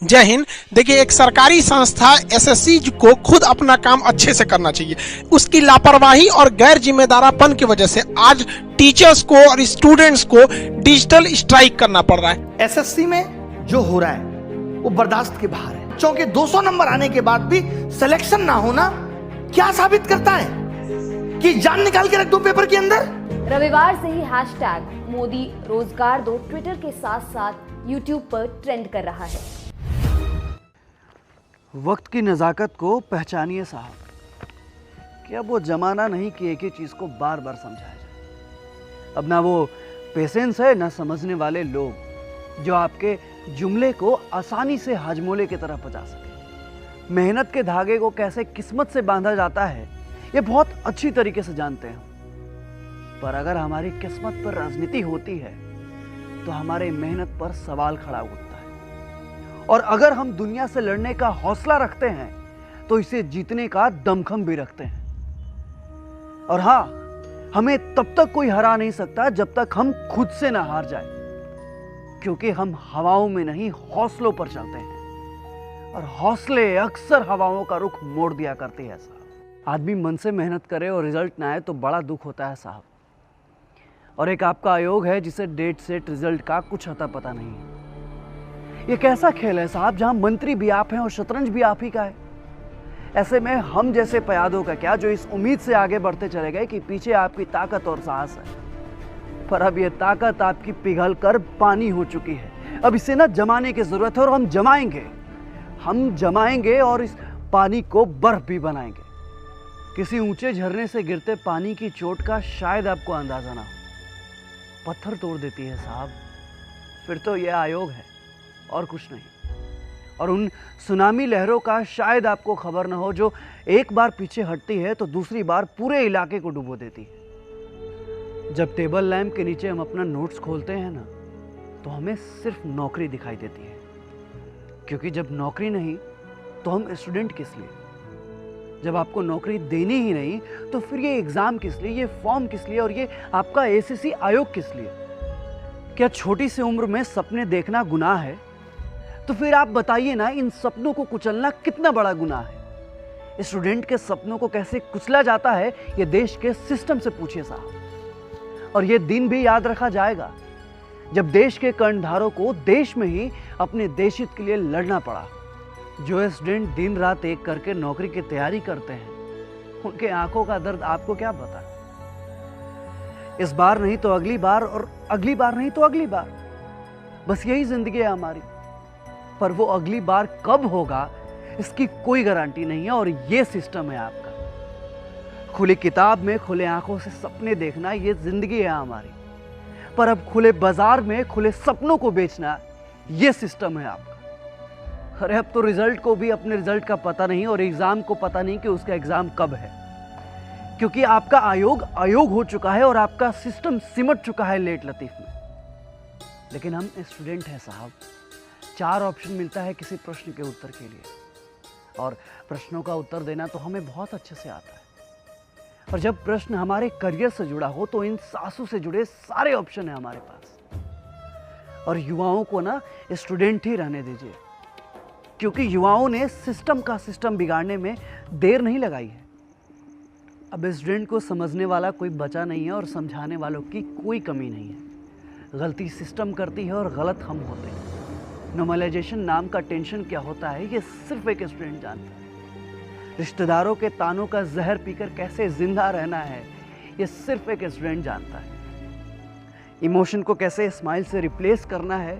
जय हिंद। देखिए, एक सरकारी संस्था एसएससी को खुद अपना काम अच्छे से करना चाहिए। उसकी लापरवाही और गैर जिम्मेदारापन की वजह से आज टीचर्स को और स्टूडेंट्स को डिजिटल स्ट्राइक करना पड़ रहा है। एसएससी में जो हो रहा है वो बर्दाश्त के बाहर है। चूंकि 200 नंबर आने के बाद भी सिलेक्शन ना होना क्या साबित करता है कि जान निकाल के रख दो पेपर के अंदर। रविवार से ही हैशटैग मोदी रोजगार दो ट्विटर के साथ साथ यूट्यूब पर ट्रेंड कर रहा है। वक्त की नज़ाकत को पहचानिए साहब, कि अब वो ज़माना नहीं कि एक ही चीज़ को बार बार समझाया जाए। अब ना वो पेशेंस है ना समझने वाले लोग जो आपके जुमले को आसानी से हाजमोले की तरह पचा सके। मेहनत के धागे को कैसे किस्मत से बांधा जाता है ये बहुत अच्छी तरीके से जानते हैं, पर अगर हमारी किस्मत पर राजनीति होती है तो हमारे मेहनत पर सवाल खड़ा होता है। और अगर हम दुनिया से लड़ने का हौसला रखते हैं तो इसे जीतने का दमखम भी रखते हैं। और हाँ, हमें तब तक कोई हरा नहीं सकता जब तक हम खुद से ना हार जाए, क्योंकि हम हवाओं में नहीं हौसलों पर चलते हैं, और हौसले अक्सर हवाओं का रुख मोड़ दिया करते हैं साहब। आदमी मन से मेहनत करे और रिजल्ट ना आए तो बड़ा दुख होता है साहब। और एक आपका आयोग है जिसे डेट सेट रिजल्ट का कुछ अता पता नहीं है। ये कैसा खेल है साहब जहां मंत्री भी आप हैं और शतरंज भी आप ही का है। ऐसे में हम जैसे पयादों का क्या, जो इस उम्मीद से आगे बढ़ते चले गए कि पीछे आपकी ताकत और साहस है, पर अब ये ताकत आपकी पिघल कर पानी हो चुकी है। अब इसे ना जमाने की जरूरत है, और हम जमाएंगे और इस पानी को बर्फ भी बनाएंगे। किसी ऊंचे झरने से गिरते पानी की चोट का शायद आपको अंदाजा ना हो, पत्थर तोड़ देती है साहब। फिर तो यह आयोग है और कुछ नहीं। और उन सुनामी लहरों का शायद आपको खबर ना हो, जो एक बार पीछे हटती है तो दूसरी बार पूरे इलाके को डुबो देती है। जब टेबल लैंप के नीचे हम अपना नोट्स खोलते हैं ना, तो हमें सिर्फ नौकरी दिखाई देती है, क्योंकि जब नौकरी नहीं तो हम स्टूडेंट किस लिए। जब आपको नौकरी देनी ही नहीं तो फिर ये एग्जाम किस लिए, ये फॉर्म किस लिए, और ये आपका एसएससी आयोग किस लिए। क्या छोटी सी उम्र में सपने देखना गुनाह है? तो फिर आप बताइए ना, इन सपनों को कुचलना कितना बड़ा गुनाह है। स्टूडेंट के सपनों को कैसे कुचला जाता है ये देश के सिस्टम से पूछिए साहब। और ये दिन भी याद रखा जाएगा जब देश के कर्णधारों को देश में ही अपने देश हित के लिए लड़ना पड़ा। जो स्टूडेंट दिन रात एक करके नौकरी की तैयारी करते हैं, उनके आंखों का दर्द आपको क्या पता। इस बार नहीं तो अगली बार, और अगली बार नहीं तो अगली बार, बस यही जिंदगी है हमारी। पर वो अगली बार कब होगा इसकी कोई गारंटी नहीं है, और ये सिस्टम है आपका। खुली किताब में खुले आंखों से सपने देखना ये जिंदगी है हमारी, पर अब खुले बाजार में खुले सपनों को बेचना ये सिस्टम है आपका। अरे अब तो रिजल्ट को भी अपने रिजल्ट का पता नहीं, और एग्जाम को पता नहीं कि उसका एग्जाम कब है, क्योंकि आपका आयोग हो चुका है और आपका सिस्टम सिमट चुका है लेट लतीफ में। लेकिन हम स्टूडेंट हैं साहब। 4 ऑप्शन मिलता है किसी प्रश्न के उत्तर के लिए, और प्रश्नों का उत्तर देना तो हमें बहुत अच्छे से आता है। और जब प्रश्न हमारे करियर से जुड़ा हो तो इन सांसों से जुड़े सारे ऑप्शन है हमारे पास। और युवाओं को ना स्टूडेंट ही रहने दीजिए, क्योंकि युवाओं ने सिस्टम का सिस्टम बिगाड़ने में देर नहीं लगाई है। अब स्टूडेंट को समझने वाला कोई बचा नहीं है, और समझाने वालों की कोई कमी नहीं है। गलती सिस्टम करती है और गलत हम होते हैं। नॉर्मलाइजेशन नाम का टेंशन क्या होता है ये सिर्फ एक स्टूडेंट जानता है। रिश्तेदारों के तानों का जहर पीकर कैसे जिंदा रहना है ये सिर्फ एक स्टूडेंट जानता है। इमोशन को कैसे स्माइल से रिप्लेस करना है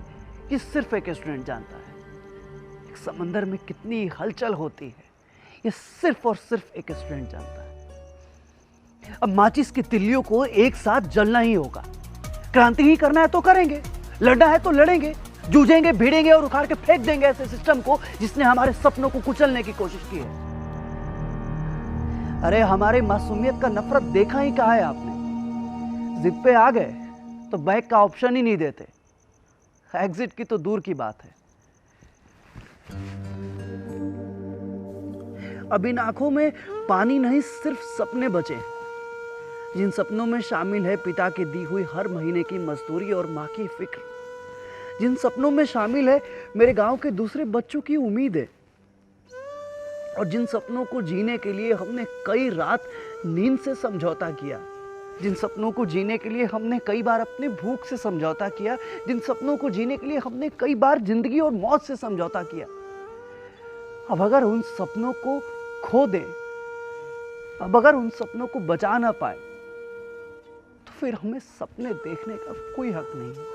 ये सिर्फ एक स्टूडेंट जानता है। एक समंदर में कितनी हलचल होती है ये सिर्फ और सिर्फ एक स्टूडेंट जानता है। अब माचिस की तिल्लियों को एक साथ जलना ही होगा। क्रांति ही करना है तो करेंगे, लड़ना है तो लड़ेंगे, जूझेंगे, भिड़ेंगे और उखाड़ के फेंक देंगे ऐसे सिस्टम को जिसने हमारे सपनों को कुचलने की कोशिश की है। अरे हमारे मासूमियत का नफरत देखा ही कहा है आपने। जिद पे आ गए तो बैक का ऑप्शन ही नहीं देते, एग्जिट की तो दूर की बात है। अब इन आंखों में पानी नहीं सिर्फ सपने बचे हैं, जिन सपनों में शामिल है पिता की दी हुई हर महीने की मजदूरी और माँ की फिक्र, जिन सपनों में शामिल है मेरे गांव के दूसरे बच्चों की उम्मीद है, और जिन सपनों को जीने के लिए हमने कई रात नींद से समझौता किया, जिन सपनों को जीने के लिए हमने कई बार अपने भूख से समझौता किया, जिन सपनों को जीने के लिए हमने कई बार जिंदगी और मौत से समझौता किया, अब अगर उन सपनों को खो दे, अब अगर उन सपनों को बचा ना पाए, तो फिर हमें सपने देखने का कोई हक नहीं है।